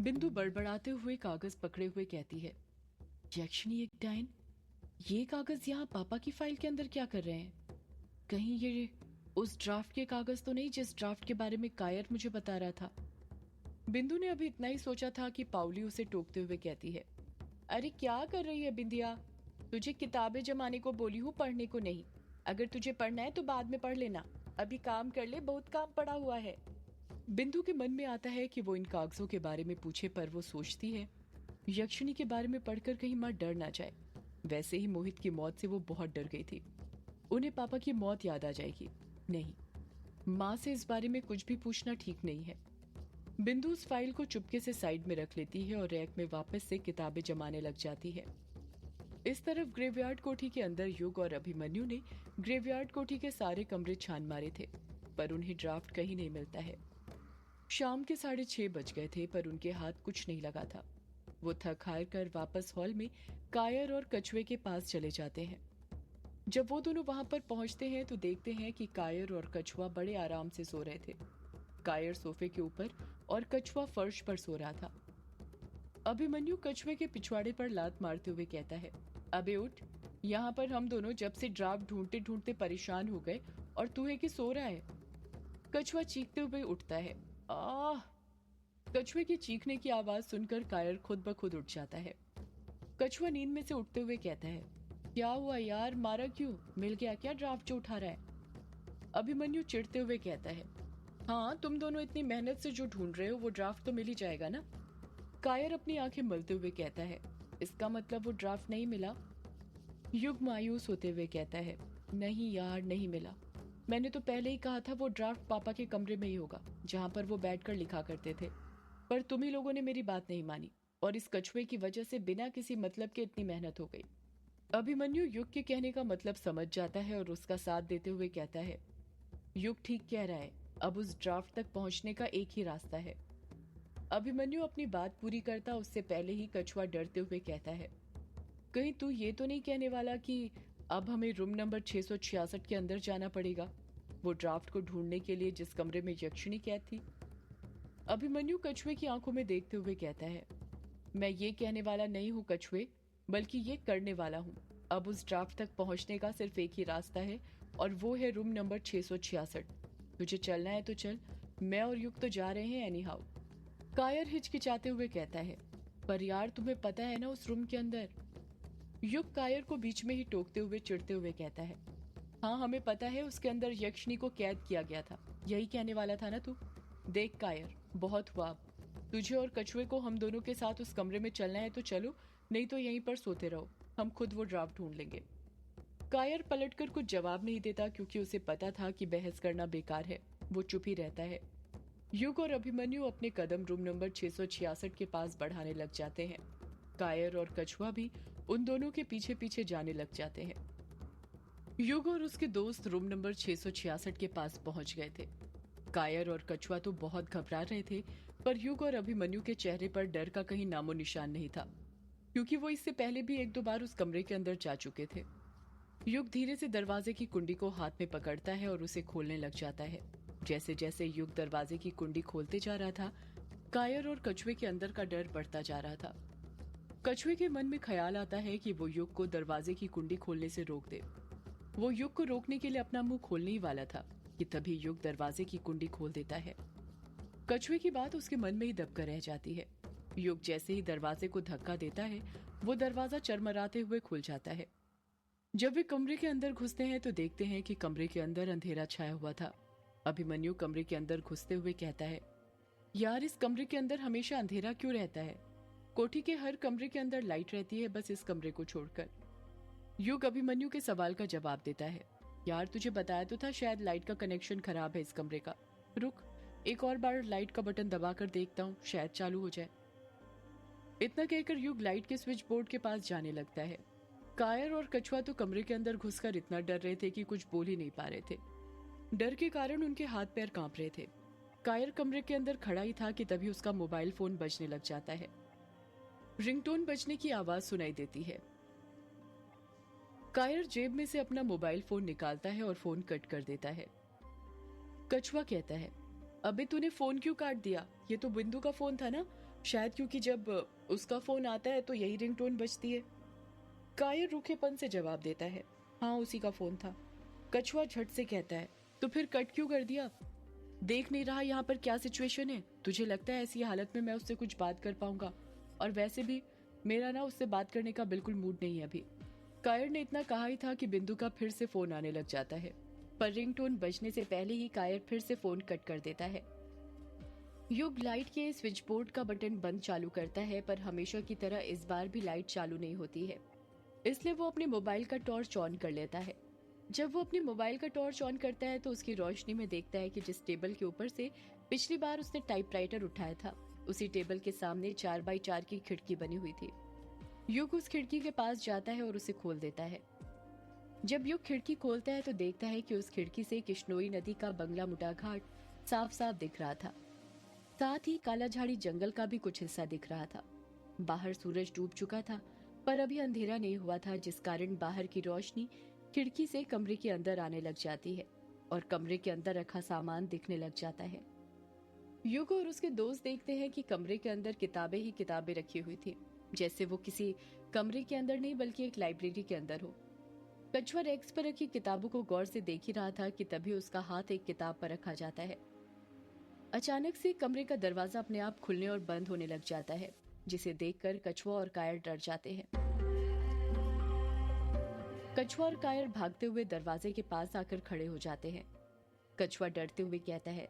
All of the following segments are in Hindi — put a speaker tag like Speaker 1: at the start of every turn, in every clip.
Speaker 1: बिंदु बड़बड़ाते हुए कागज पकड़े हुए कहती है, यक्षिणी एक डायन, ये कागज यहाँ पापा की फाइल के अंदर क्या कर रहे हैं? कहीं ये उस ड्राफ्ट के कागज तो नहीं जिस ड्राफ्ट के बारे में कायर मुझे बता रहा था। बिंदु ने अभी इतना ही सोचा था कि पाउली उसे टोकते हुए कहती है, अरे क्या कर रही है बिंदिया, तुझे किताबें जमाने को बोली हूँ, पढ़ने को नहीं। अगर तुझे पढ़ना है तो बाद में पढ़ लेना, अभी काम कर ले, बहुत काम पड़ा हुआ है। बिंदु के मन में आता है कि वो इन कागजों के बारे में पूछे, पर वो सोचती है यक्षिणी के बारे में पढ़कर कहीं माँ डर ना जाए। वैसे ही मोहित की मौत से वो बहुत डर गई थी, उन्हें पापा की मौत याद आ जाएगी। नहीं, माँ से इस बारे में कुछ भी पूछना ठीक नहीं है। बिंदु उस फाइल को चुपके से साइड में रख लेती है और रैक में वापस से किताबें जमाने लग जाती है। इस तरफ ग्रेवयार्ड कोठी के अंदर युग और अभिमन्यु ने ग्रेवयार्ड कोठी के सारे कमरे छान मारे थे, पर उन्हें ड्राफ्ट कहीं नहीं मिलता है। शाम के 6:30 बज गए थे, पर उनके हाथ कुछ नहीं लगा था। वो थक हार कर वापस हॉल में कायर और कछुए के पास चले जाते हैं। जब वो दोनों वहां पर पहुंचते हैं तो देखते हैं कि कायर और कछुआ बड़े आराम से सो रहे थे। कायर सोफे के ऊपर और कछुआ फर्श पर सो रहा था। अभिमन्यु कछुए के पिछवाड़े पर लात मारते हुए कहता है, अबे उठ, यहाँ पर हम दोनों जब से ड्राफ्ट ढूंढते ढूंढते परेशान हो गए और तू है कि सो रहा है। कछुआ चीखते हुए उठता है। आह! कछुए की चीखने की आवाज सुनकर कायर खुद ब खुद उठ जाता है। कछुआ नींद में से उठते हुए कहता है, क्या हुआ यार, मारा क्यों? मिल गया क्या ड्राफ्ट जो उठा रहा है? अभिमन्यु चिढ़ते हुए कहता है, हाँ, तुम दोनों इतनी मेहनत से जो ढूंढ रहे हो वो ड्राफ्ट तो मिल ही जाएगा ना। कायर अपनी आंखें मलते हुए कहता है, इसका मतलब वो ड्राफ्ट नहीं मिला? युग मायूस होते हुए कहता है, नहीं यार, नहीं मिला। मैंने तो पहले ही कहा था वो ड्राफ्ट पापा के कमरे में ही होगा, जहां पर वो बैठकर लिखा करते थे। पर तुम ही लोगों ने मेरी बात नहीं मानी और इस कछुए की वजह से बिना किसी मतलब के इतनी मेहनत हो गई। अभिमन्यु युग के कहने का मतलब समझ जाता है और उसका साथ देते हुए कहता है, युग ठीक कह रहा है, अब उस ड्राफ्ट तक पहुंचने का एक ही रास्ता है। अभिमन्यु अपनी बात पूरी करता उससे पहले ही कछुआ डरते हुए कहता है, कहीं तू ये तो नहीं कहने वाला कि अब हमें रूम नंबर 666 के अंदर जाना पड़ेगा, वो ड्राफ्ट को ढूंढने के लिए जिस कमरे में यक्षिणी कैद थी? अभिमन्यु कछुए की आंखों में देखते हुए कहता है, मैं ये कहने वाला नहीं हूँ कछुए, बल्कि ये करने वाला हूँ। अब उस ड्राफ्ट तक पहुंचने का सिर्फ एक ही रास्ता है और वो है रूम नंबर 666। तुझे चलना है तो चल, मैं और युग तो जा रहे हैं एनी हाउ। कायर हिचकिचाते हुए कहता है, पर यार तुम्हें पता है ना उस रूम के अंदर। युग कायर को बीच में ही टोकते हुए चिढ़ते हुए कहता है, हाँ हमें पता है, उसके अंदर यक्षिणी को कैद किया गया था, यही कहने वाला था ना तू। देख कायर, बहुत हुआ, अब तुझे और कछुए को हम दोनों के साथ उस कमरे में चलना है तो चलो, नहीं तो यहीं पर सोते रहो, हम खुद वो ड्राफ्ट ढूंढ लेंगे। कायर पलटकर कुछ जवाब नहीं देता क्योंकि उसे पता था कि बहस करना बेकार है, वो चुप ही रहता है। युग और अभिमन्यु अपने कदम रूम नंबर 666 के पास बढ़ाने लग जाते हैं। कायर और कछुआ भी उन दोनों के पीछे पीछे जाने लग जाते हैं। युग और उसके दोस्त रूम नंबर 666 के पास पहुंच गए थे। कायर और कछुआ तो बहुत घबरा रहे थे, पर युग और अभिमन्यु के चेहरे पर डर का कहीं नामो निशान नहीं था, क्योंकि वो इससे पहले भी 1-2 बार उस कमरे के अंदर जा चुके थे। युग धीरे से दरवाजे की कुंडी को हाथ में पकड़ता है और उसे खोलने लग जाता है। जैसे जैसे युग दरवाजे की कुंडी खोलते जा रहा था, कायर और कछुए के अंदर का डर बढ़ता जा रहा था। कछुए के मन में ख्याल आता है कि वो युग को दरवाजे की कुंडी खोलने से रोक दे। वो युग को रोकने के लिए अपना मुंह खोलने ही वाला था कि तभी युग दरवाजे की कुंडी खोल देता है। कछुए की बात उसके मन में ही दबकर रह जाती है। युग जैसे ही दरवाजे को धक्का देता है, वो दरवाजा चरमराते हुए खुल जाता है। जब वे कमरे के अंदर घुसते हैं तो देखते हैं कि कमरे के अंदर अंधेरा छाया हुआ था। अभिमन्यु कमरे के अंदर घुसते हुए कहता है, यार इस कमरे के अंदर हमेशा अंधेरा क्यों रहता है? कोठी के हर कमरे के अंदर लाइट रहती है, बस इस कमरे को छोड़कर। युग अभिमन्यु के सवाल का जवाब देता है, यार तुझे बताया तो था शायद लाइट का कनेक्शन खराब है इस कमरे का। रुक, एक और बार लाइट का बटन दबाकर देखता हूँ, शायद चालू हो जाए। इतना कहकर युग लाइट के स्विच बोर्ड के पास जाने लगता है। कायर और कछुआ तो कमरे के अंदर घुसकर इतना डर रहे थे कि कुछ बोल ही नहीं पा रहे थे। डर के कारण उनके हाथ पैर कांप रहे थे। कायर कमरे के अंदर खड़ा ही था कि तभी उसका मोबाइल फोन बजने लग जाता है। रिंगटोन बजने की आवाज सुनाई देती है। कायर जेब में से अपना मोबाइल फोन निकालता है और फोन कट कर देता है। कछुआ कहता है, अबे तूने फोन क्यों काट दिया? ये तो बिंदु का फोन था ना, शायद क्योंकि जब उसका फोन आता है तो यही रिंगटोन बजती है। कायर रूखेपन से जवाब देता है, हाँ उसी का फोन था। कछुआ झट से कहता है, तो फिर कट क्यों कर दिया? देख नहीं रहा यहाँ पर क्या सिचुएशन है? तुझे लगता है ऐसी हालत में मैं उससे कुछ बात कर पाऊंगा? और वैसे भी मेरा ना उससे बात करने का बिल्कुल मूड नहीं है अभी। कायर ने इतना कहा ही था कि बिंदु का फिर से फोन आने लग जाता है, पर रिंगटोन बजने से पहले ही कायर फिर से फोन कट कर देता है। युग लाइट के स्विच बोर्ड का बटन बंद चालू करता है, पर हमेशा की तरह इस बार भी लाइट चालू नहीं होती है। इसलिए वो अपने मोबाइल का टॉर्च ऑन कर लेता है। जब वो अपने मोबाइल का टॉर्च ऑन करता है तो उसकी रोशनी में देखता है कि जिस टेबल के ऊपर से पिछली बार उसने टाइपराइटर उठाया था, उसी टेबल के सामने 4x4 की खिड़की बनी हुई थी। युग उस खिड़की के पास जाता है और उसे खोल देता है। जब युग खिड़की खोलता है तो देखता है कि उस खिड़की से किश्नोई नदी का बंगला मुटा घाट साफ साफ दिख रहा था। साथ ही कालाझाड़ी जंगल का भी कुछ हिस्सा दिख रहा था। बाहर सूरज डूब चुका था, पर अभी अंधेरा नहीं हुआ था, जिस कारण बाहर की रोशनी खिड़की से कमरे के अंदर आने लग जाती है और कमरे के अंदर रखा सामान दिखने लग जाता है। युग और उसके दोस्त देखते हैं कि कमरे के अंदर किताबें ही किताबें रखी हुई थी, जैसे वो किसी कमरे के अंदर नहीं बल्कि एक लाइब्रेरी के अंदर हो। कछुआ रेक्स पर रखी किताबों को गौर से देख ही रहा था कि तभी उसका हाथ एक किताब पर रखा जाता है। अचानक से कमरे का दरवाजा अपने आप खुलने और बंद होने लग जाता है, जिसे देखकर कछुआ और कायर डर जाते हैं। कछुआ और कायर भागते हुए दरवाजे के पास आकर खड़े हो जाते हैं। कछुआ डरते हुए कहता है,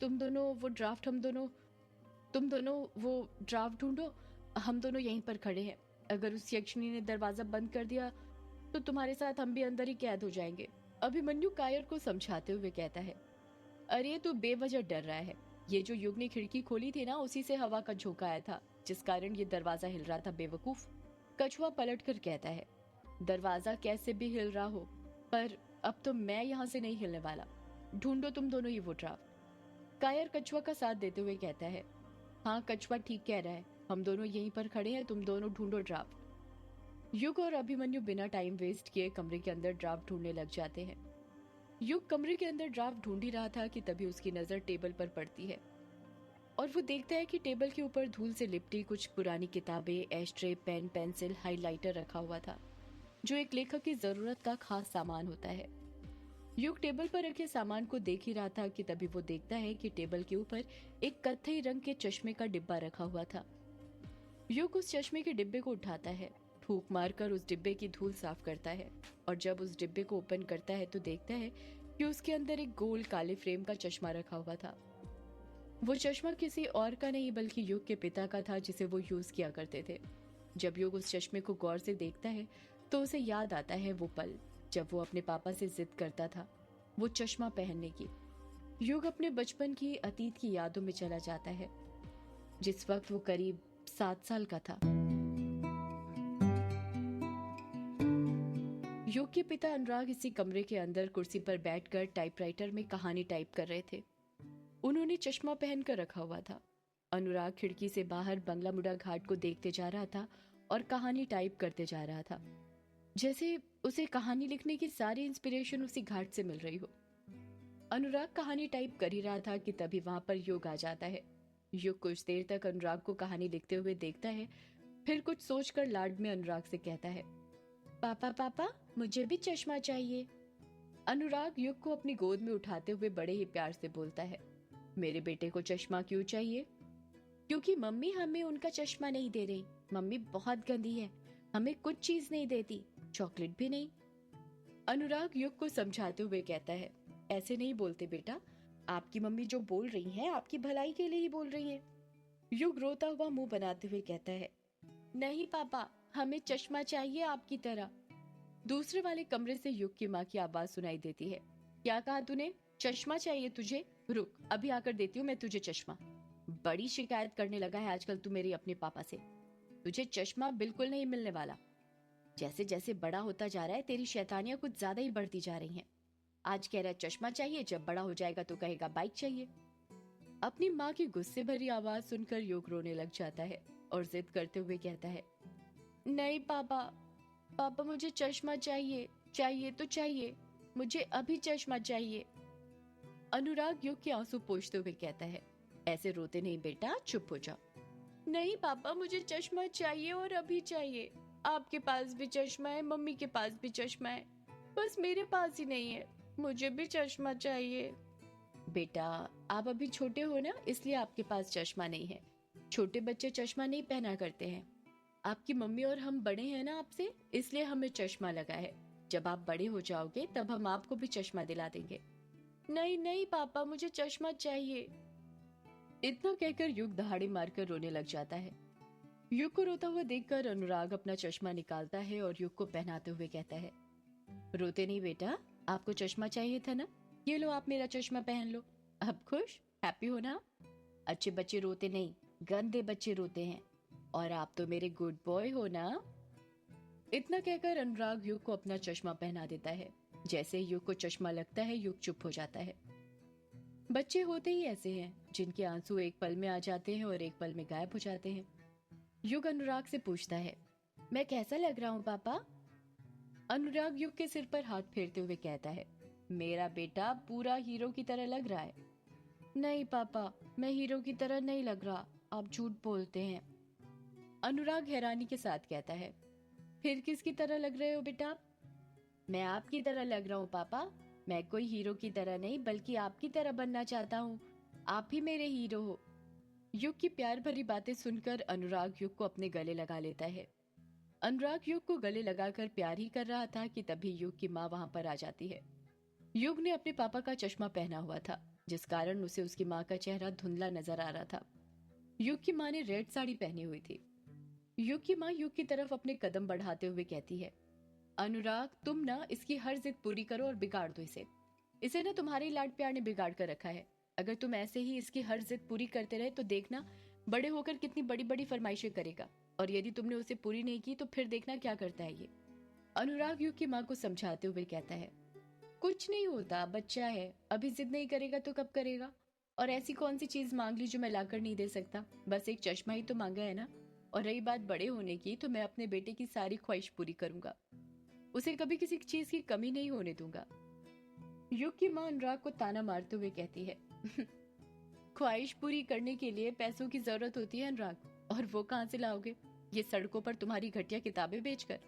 Speaker 1: तुम दोनों वो ड्राफ्ट तुम दोनों वो ड्राफ्ट ढूंढो, हम दोनों यहीं पर खड़े हैं। अगर उस यक्षिणी ने दरवाजा बंद कर दिया तो तुम्हारे साथ हम भी अंदर ही कैद हो जाएंगे। अभिमन्यु कायर को समझाते हुए कहता है, अरे तू बेवजह डर रहा है। ये जो युग ने खिड़की खोली थी ना, उसी से हवा का झोंका आया था, जिस कारण ये दरवाजा हिल रहा था बेवकूफ। कछुआ पलटकर कहता है, दरवाजा कैसे भी हिल रहा हो, पर अब तो मैं यहाँ से नहीं हिलने वाला। ढूंढो तुम दोनों ही वो ड्राफ्ट। कायर कछुआ का साथ देते हुए कहता है, हाँ कछुआ ठीक कह रहा है, हम दोनों यहीं पर खड़े हैं, तुम दोनों ढूंढो ड्राफ्ट। युग और अभिमन्यु बिना टाइम वेस्ट किए कमरे के अंदर ड्राफ्ट ढूंढने लग जाते हैं। युग कमरे के अंदर ड्राफ्ट ढूंढ ही रहा था कि तभी उसकी नजर टेबल पर पड़ती है और वो देखता है कि टेबल के ऊपर धूल से लिपटी कुछ पुरानी किताबें, एस्ट्रे, पेन, पेंसिल, हाइलाइटर रखा हुआ था, जो एक लेखक की जरूरत का खास सामान होता है। युग टेबल पर रखे सामान को देख ही रहा था कि तभी वो देखता है कि टेबल के ऊपर एक कत्थई रंग के चश्मे का डिब्बा रखा हुआ था। युग उस चश्मे के डिब्बे को उठाता है, फूंक मारकर उस डिब्बे की धूल साफ करता है और जब उस डिब्बे को ओपन करता है तो देखता है कि उसके अंदर एक गोल काले फ्रेम का चश्मा रखा हुआ था। वो चश्मा किसी और का नहीं बल्कि युग के पिता का था, जिसे वो यूज किया करते थे। जब युग उस चश्मे को गौर से देखता है तो उसे याद आता है वो पल जब वो अपने पापा से जिद करता था वो चश्मा पहनने की। युग अपने बचपन की अतीत की यादों में चला जाता है, जिस वक्त वो करीब 7 साल का था। युग के पिता अनुराग इसी कमरे के अंदर कुर्सी पर बैठकर टाइपराइटर में कहानी टाइप कर रहे थे। उन्होंने चश्मा पहनकर रखा हुआ था। अनुराग खिड़की से बाहर बंगला मुड़ा घाट को देखते जा रहा था और कहानी टाइप करते जा रहा था, जैसे उसे कहानी लिखने की सारी इंस्पिरेशन उसी घाट से मिल रही हो। अनुराग कहानी टाइप कर ही रहा था कि तभी वहां पर युग आ जाता है। युग कुछ देर तक अनुराग को कहानी लिखते हुए देखता है, फिर कुछ सोचकर लाड में अनुराग से कहता है, पापा पापा मुझे भी चश्मा चाहिए। अनुराग युग को अपनी गोद में उठाते हुए बड़े ही प्यार से बोलता है, मेरे बेटे को चश्मा क्यों चाहिए? क्योंकि मम्मी हमें उनका चश्मा नहीं दे रही। मम्मी बहुत गंदी है, हमें कुछ चीज नहीं देती, चॉकलेट भी नहीं। अनुराग युग को समझाते हुए कहता है, ऐसे नहीं बोलते बेटा, आपकी मम्मी जो बोल रही हैं आपकी भलाई के लिए ही बोल रही हैं। युग रोता हुआ मुंह बनाते हुए कहता है, नहीं पापा, हमें चश्मा चाहिए आपकी तरह। दूसरे वाले कमरे से युग की माँ की आवाज सुनाई देती है, क्या कहा तूने? चश्मा चाहिए तुझे? रुक, अभी आकर देती हूँ मैं तुझे चश्मा। बड़ी शिकायत करने लगा है आजकल तू मेरी अपने पापा से। तुझे चश्मा बिल्कुल नहीं मिलने वाला। जैसे जैसे बड़ा होता जा रहा है तेरी शैतानियां कुछ ज्यादा ही बढ़ती जा रही हैं। आज कह रहा है चश्मा चाहिए, जब बड़ा हो जाएगा तो कहेगा बाइक चाहिए। अपनी माँ की गुस्से भरी आवाज सुनकर युग रोने लग जाता है और जिद करते हुए कहता है, नहीं पापा, पापा मुझे चश्मा चाहिए, चाहिए तो चाहिए, मुझे अभी चश्मा चाहिए। अनुराग युग के आंसू पोंछते हुए कहता है, ऐसे रोते नहीं बेटा, चुप हो जाओ। नहीं पापा, मुझे चश्मा चाहिए और अभी चाहिए। आपके पास भी चश्मा है, मम्मी के पास भी चश्मा है, बस मेरे पास ही नहीं है। मुझे भी चश्मा चाहिए। बेटा, आप अभी छोटे हो ना, इसलिए आपके पास चश्मा नहीं है। छोटे बच्चे चश्मा नहीं पहना करते हैं। आपकी मम्मी और हम बड़े हैं ना आपसे, इसलिए हमें चश्मा लगा है। जब आप बड़े हो जाओगे तब हम आपको भी चश्मा दिला देंगे। नहीं नहीं पापा, मुझे चश्मा चाहिए। इतना कहकर युग दहाड़ी मारकर रोने लग जाता है। युग को रोता हुआ देखकर अनुराग अपना चश्मा निकालता है और युग को पहनाते हुए कहता है, रोते नहीं बेटा, आपको चश्मा चाहिए था ना, ये लो आप मेरा चश्मा पहन लो। अब खुश, हैप्पी हो ना? अच्छे बच्चे रोते नहीं, गंदे बच्चे रोते हैं, और आप तो मेरे गुड बॉय हो ना। इतना कहकर अनुराग युग को अपना चश्मा पहना देता है। जैसे युग को चश्मा लगता है, युग चुप हो जाता है। बच्चे होते ही ऐसे हैं, जिनके आंसू एक पल में आ जाते हैं और एक पल में गायब हो जाते हैं। युग अनुराग से पूछता है, मैं कैसा लग रहा हूँ पापा? अनुराग युग के सिर पर हाथ फेरते हुए कहता है, मेरा बेटा पूरा हीरो की तरह लग रहा है। नहीं पापा, मैं हीरो की तरह नहीं लग रहा, आप झूठ बोलते हैं। अनुराग हैरानी के साथ कहता है, फिर किसकी तरह लग रहे हो बेटा? मैं आपकी तरह लग रहा हूँ पापा। मैं कोई हीरो की तरह नहीं, बल्कि आपकी तरह बनना चाहता हूँ। आप ही मेरे हीरो हो। युग की प्यार भरी बातें सुनकर अनुराग युग को अपने गले लगा लेता है। अनुराग युग को गले लगाकर प्यार ही कर रहा था कि तभी युग की माँ वहां पर आ जाती है। युग ने अपने पापा का चश्मा पहना हुआ था, जिस कारण उसे उसकी माँ का चेहरा धुंधला नजर आ रहा था। युग की माँ ने रेड साड़ी पहनी हुई थी। युग की माँ युग की तरफ अपने कदम बढ़ाते हुए कहती है, अनुराग, तुम ना इसकी हर जिद पूरी करो और बिगाड़ दो इसे। इसे ना तुम्हारे लाड प्यार ने बिगाड़ कर रखा है। अगर तुम ऐसे ही इसकी हर जिद पूरी करते रहे तो देखना बड़े होकर कितनी बड़ी बड़ी फरमाइशें करेगा, और यदि तुमने उसे पूरी नहीं की तो फिर देखना क्या करता है ये। अनुराग युग की माँ को समझाते हुए कहता है, कुछ नहीं होता, बच्चा है, अभी जिद नहीं करेगा तो कब करेगा। और ऐसी कौन सी चीज मांग ली जो मैं लाकर नहीं दे सकता? बस एक चश्मा ही तो मांगा है ना। और रही बात बड़े होने की, तो मैं अपने बेटे की सारी ख्वाहिश पूरी करूंगा। उसे कभी किसी चीज की कमी नहीं होने दूंगा। युग की माँ अनुराग को ताना मारते हुए कहती है, ख्वाहिश पूरी करने के लिए पैसों की जरूरत होती है अनुराग, और वो कहाँ से लाओगे? ये सड़कों पर तुम्हारी घटिया किताबें बेचकर।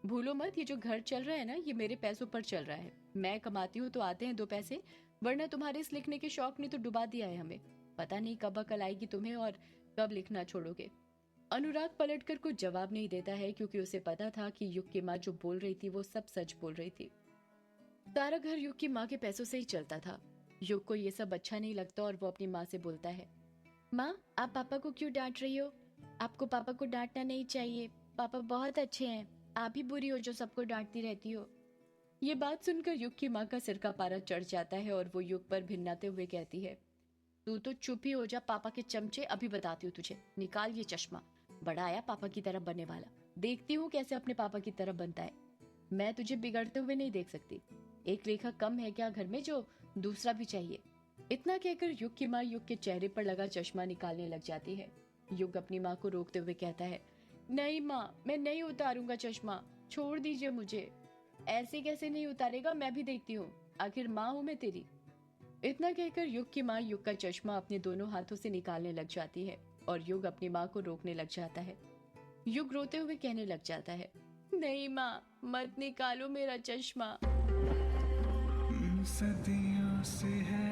Speaker 1: भूलो मत, ये जो घर चल रहा है ना, ये मेरे पैसों पर चल रहा है। मैं कमाती हूँ तो आते हैं दो पैसे, वरना तुम्हारे इस लिखने के शौक ने तो डुबा दिया है हमें। पता नहीं कब अकल आएगी तुम्हें और कब लिखना छोड़ोगे। अनुराग पलटकर कुछ जवाब नहीं देता है, क्योंकि उसे पता था कि युग की माँ जो बोल रही थी वो सब सच बोल रही थी। सारा घर युग की माँ के पैसों से ही चलता था। युग को ये सब अच्छा नहीं लगता और वो अपनी माँ से बोलता है, माँ, आप पापा को क्यों डांट रही हो? आपको पापा को डांटना नहीं चाहिए। पापा बहुत अच्छे हैं। आप ही बुरी हो जो सबको डांटती रहती हो। ये बात सुनकर युग की माँ का सिर का पारा चढ़ जाता है और वो युग पर भिन्नाते हुए कहती है, तू तो चुप ही हो जा पापा के चमचे, अभी बताती हूँ तुझे। निकाल ये चश्मा, बड़ा आया पापा की तरह बनने वाला। देखती हूँ कैसे अपने पापा की तरह बनता है। मैं तुझे बिगड़ते हुए नहीं देख सकती। एक लेखक कम है क्या घर में जो दूसरा भी चाहिए? इतना कहकर युग की माँ युग के चेहरे पर लगा चश्मा निकालने लग जाती है। युग अपनी माँ को रोकते हुए कहता है, नहीं माँ, मैं नहीं उतारूंगा चश्मा, छोड़ दीजिए मुझे। ऐसे कैसे नहीं उतारेगा, मैं भी देखती हूँ, आखिर माँ हूँ मैं तेरी। इतना कहकर युग की माँ युग का चश्मा अपने दोनों हाथों से निकालने लग जाती है और युग अपनी माँ को रोकने लग जाता है। युग रोते हुए कहने लग जाता है, नहीं माँ, मत निकालो मेरा चश्मा।
Speaker 2: सदियों से है